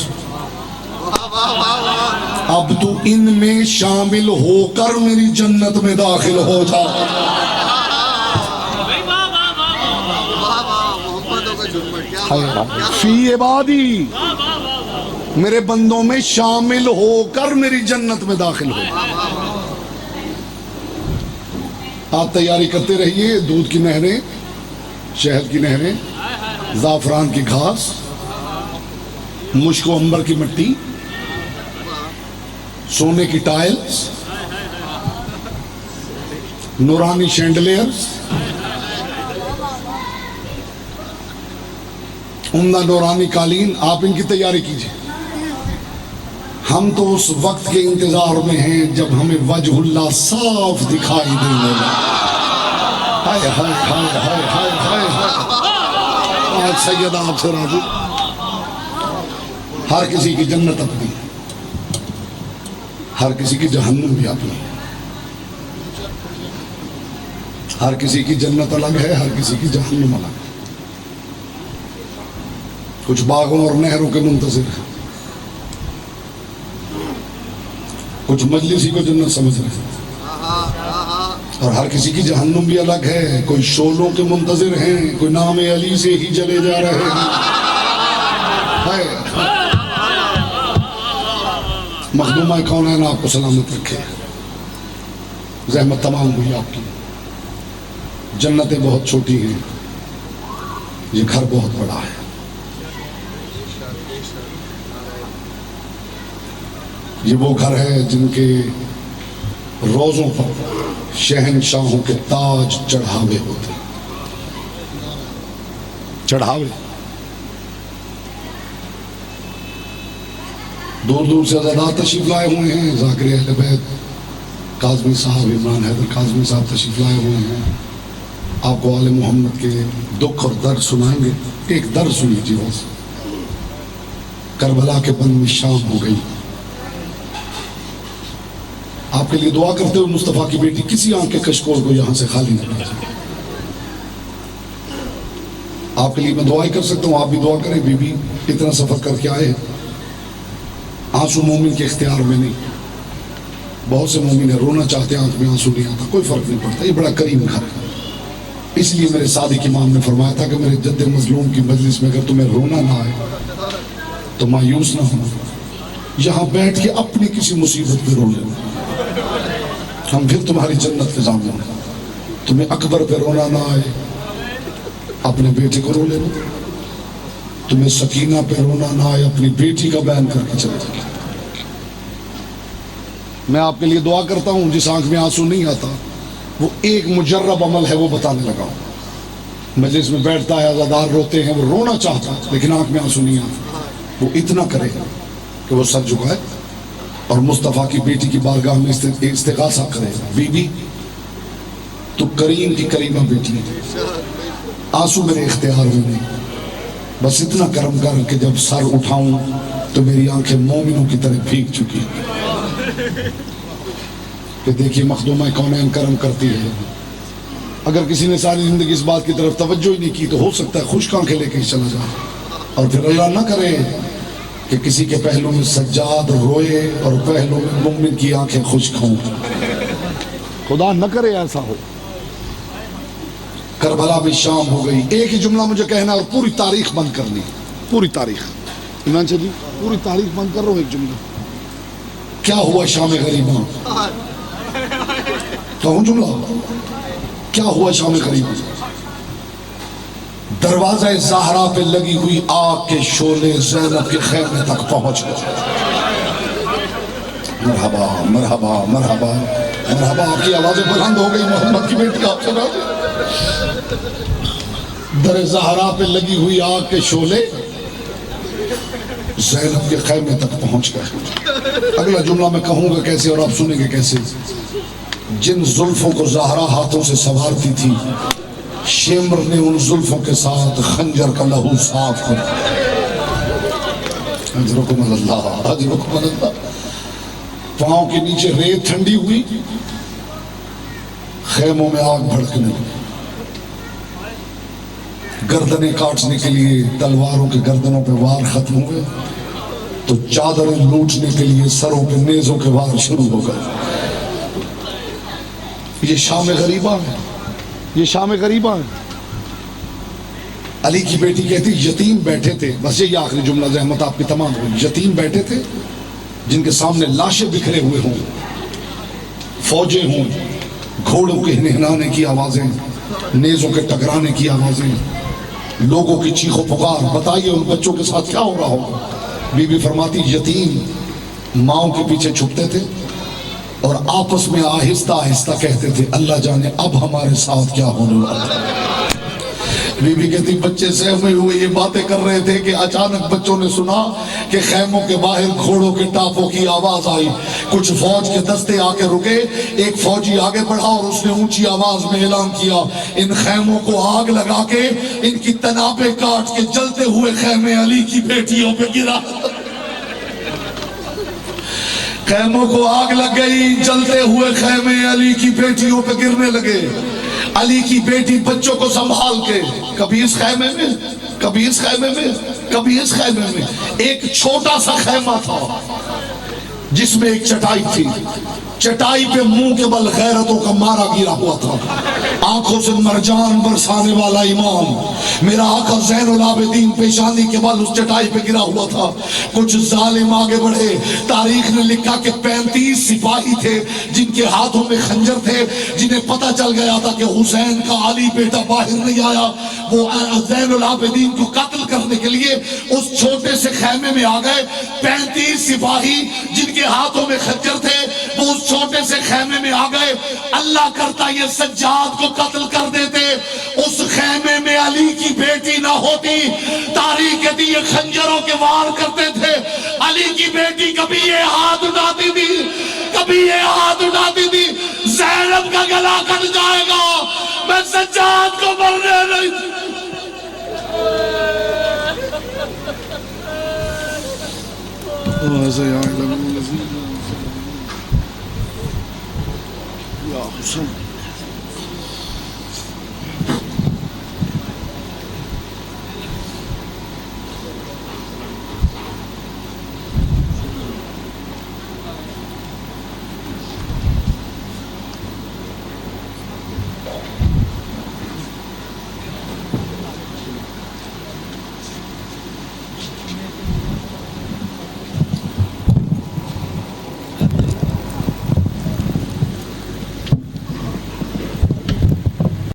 A: اب تو ان میں شامل ہو کر میری جنت میں داخل ہو جا۔
C: محمدوں کا جھرمٹ، کیا بات، کیا
A: فی عبادی، میرے بندوں میں شامل ہو کر میری جنت میں داخل ہو۔ آپ تیاری کرتے رہیے، دودھ کی نہریں، شہد کی نہریں، زعفران کی گھاس، مشک و عنبر کی مٹی، سونے کی ٹائلز، نورانی شینڈلیئرز، عمدہ نورانی قالین، آپ ان کی تیاری کیجئے۔ ہم تو اس وقت کے انتظار میں ہیں جب ہمیں وجہ اللہ صاف دکھائی دینے لگے۔ ہائے ہائے ہائے ہائے ہائے ہائے ہائے، آج سید آپ سے راضی، ہر کسی کی جنت اپنی، ہر کسی کی جہنم بھی اپنی، ہر کسی کی جنت الگ ہے، ہر کسی کی جہنم الگ ہے۔ کچھ باغوں اور نہروں کے منتظر ہیں، کچھ مجلسی کو جنت سمجھ رہے ہیں، اور ہر کسی کی جہنم بھی الگ ہے۔ کوئی شولوں کے منتظر ہیں، کوئی نام علی سے ہی چلے جا رہے ہیں۔ مخدومہ کونین آپ کو سلامت رکھے، زحمت تمام ہوئی آپ کی۔ جنتیں بہت چھوٹی ہیں، یہ گھر بہت بڑا ہے۔ یہ وہ گھر ہے جن کے روزوں پر شہنشاہوں کے تاج چڑھاوے ہوتے، چڑھاوے۔ دور دور سے عزادار تشریف لائے ہوئے ہیں، ذاکر اہل بیت کاظمی صاحب، عمران حیدر کاظمی صاحب تشریف لائے ہوئے ہیں، آپ کو آل محمد کے دکھ اور درد سنائیں گے۔ ایک درد سن لیجیے بس۔ کربلا کے بن میں شام ہو گئی، آپ کے لیے دعا کرتے ہوئے مصطفیٰ کی بیٹی کسی آنکھ کے کشکول کو یہاں سے خالی نہ کر سکے۔ آپ کے لیے میں دعا ہی کر سکتا ہوں، آپ بھی دعا کریں۔ بی بی اتنا سفر کر کے آئے، آنسو مومن کے اختیار میں نہیں۔ بہت سے مومن ہیں رونا چاہتے ہیں، آنکھ میں آنسو نہیں آتا، کوئی فرق نہیں پڑتا، یہ بڑا کریم گھر ہے۔ اس لیے میرے صادق امام نے فرمایا تھا کہ میرے جد مظلوم کی مجلس میں اگر تمہیں رونا نہ آئے تو مایوس نہ ہونا، یہاں بیٹھ کے اپنی کسی مصیبت پہ رو لینا، ہم پھر تمہاری جنت کے ضامن ہیں۔ تمہیں اکبر پہ رونا نہ آئے، اپنے بیٹے کو رو لینا، تمہیں سکینہ پہ رونا نہ آئے، اپنی بیٹی کا بیان کر کے چلے جائے۔ میں آپ کے لیے دعا کرتا ہوں، جس آنکھ میں آنسو نہیں آتا وہ ایک مجرب عمل ہے، وہ بتانے لگا ہوں۔ مجلس میں بیٹھتا ہے، عزادار روتے ہیں، وہ رونا چاہتا لیکن آنکھ میں آنسو نہیں آتا، وہ اتنا کرے کہ وہ سر جھکائے اور مصطفیٰ کی بیٹی کی بارگاہ میں استغاثہ کرے، بی بی تو کریم کی کریمہ بیٹی ہے، آنسو میرے اختیار میں نہیں، بس اتنا کرم کر کہ جب سر اٹھاؤں تو میری آنکھیں مومنوں کی طرح بھیگ چکی کہ دیکھیے مخدومہ کونین کرم کرتی ہے۔ اگر کسی نے ساری زندگی اس بات کی طرف توجہ ہی نہیں کی تو ہو سکتا ہے خشک آنکھیں لے کے ہی چلا جائے، اور پھر اللہ نہ کرے کہ کسی کے پہلو میں سجاد روئے اور پہلو میں مومن کی آنکھیں خشک ہوں، خدا نہ کرے ایسا ہو۔ کربلا میں شام ہو گئی، ایک ہی جملہ مجھے کہنا اور پوری تاریخ بند کرنی، پوری تاریخ۔ ایمان سے جی پوری تاریخ بند کر رہا ہوں، ایک جملہ کیا ہوا شام غریباں، کہوں جملہ کیا ہوا شام غریباں؟ دروازہ زہرا پہ لگی ہوئی آگ کے شعلے زینب کے خیمے تک پہنچ گئے۔ مرحبا مرحبا مرحبا مرحبا، آپ کی آوازیں بلند ہو گئی، محمد کی بیٹی آپ سے راضی۔ در زہرا پہ لگی ہوئی آگ کے شعلے زینب کے خیمے تک پہنچ گئے۔ اگلا جملہ میں کہوں گا کیسے اور آپ سنیں گے کیسے۔ جن زلفوں کو زہرا ہاتھوں سے سنوارتی تھی، شمر نے ان زلفوں کے ساتھ خنجر کا لہو صاف کر دیا۔ اجرکم اللہ، اجرکم اللہ۔ پاؤں کے نیچے ریت ٹھنڈی ہوئی، خیموں میں آگ بھڑکنے لگی، گردنیں کاٹنے کے لیے تلواروں کے گردنوں پہ وار ختم ہوئے تو چادریں لوٹنے کے لیے سروں پہ نیزوں کے وار شروع ہو گئے۔ یہ شام غریبہ ہے، یہ شام غریبہ ہے۔ علی کی بیٹی کہتی یتیم بیٹھے تھے، بس یہ آخری جملہ زحمت آپ کی تمام ہوئی، یتیم بیٹھے تھے جن کے سامنے لاشیں بکھرے ہوئے ہوں، فوجیں ہوں، گھوڑوں کے نہنانے کی آوازیں، نیزوں کے ٹکرانے کی آوازیں، لوگوں کی چیخ و پکار، بتائیے ان بچوں کے ساتھ کیا ہو رہا ہوگا۔ بی بی فرماتی یتیم ماؤں کے پیچھے چھپتے تھے اور آپس میں آہستہ آہستہ کہتے تھے اللہ جانے اب ہمارے ساتھ کیا ہونے والا ہے۔ بی بی کہتی بچے سہمے ہوئے یہ باتیں کر رہے تھے کہ اچانک بچوں نے سنا کہ خیموں کے باہر گھوڑوں کے ٹاپوں کی آواز آئی، کچھ فوج کے دستے آ کے رکے، ایک فوجی آگے بڑھا اور اس نے اونچی آواز میں اعلان کیا ان خیموں کو آگ لگا کے ان کی تنابیں کاٹ کے جلتے ہوئے خیمے علی کی بیٹیوں پہ گرا۔ خیموں کو آگ لگ گئی، جلتے ہوئے خیمے علی کی بیٹیوں پہ گرنے لگے۔ علی کی بیٹی بچوں کو سنبھال کے کبھی اس خیمے میں، کبھی اس خیمے میں، کبھی اس خیمے میں۔ ایک چھوٹا سا خیمہ تھا جس میں ایک چٹائی تھی، چٹائی پہ منہ کے بل غیرتوں کا مارا گرا ہوا تھا، آنکھوں سے مرجان برسانے والا امام میرا آقا زین العابدین پیشانی کے بل اس چٹائی پہ گرا ہوا تھا۔ کچھ ظالم آگے بڑھے، تاریخ نے لکھا کہ 35 سپاہی تھے جن کے ہاتھوں میں خنجر تھے، جنہیں پتہ چل گیا تھا کہ حسین کا علی بیٹا باہر نہیں آیا، وہ زین العابدین کو قتل کرنے کے لیے اس چھوٹے سے خیمے میں آ گئے۔ 35 سپاہی جن کے ہاتھوں میں خنجر تھے وہ اس چھوٹے سے خیمے میں آ گئے۔ اللہ کرتا یہ سجاد کو قتل کر دیتے، اس خیمے میں علی کی بیٹی نہ ہوتی۔ تاریخ کہتی یہ خنجروں کے وار کرتے تھے، علی کی بیٹی کبھی یہ ہاتھ اٹھاتی تھی، کبھی یہ ہاتھ اٹھاتی تھی، زینب کا گلا کٹ جائے گا، میں سجاد کو مرنے نہیں۔ یا حسین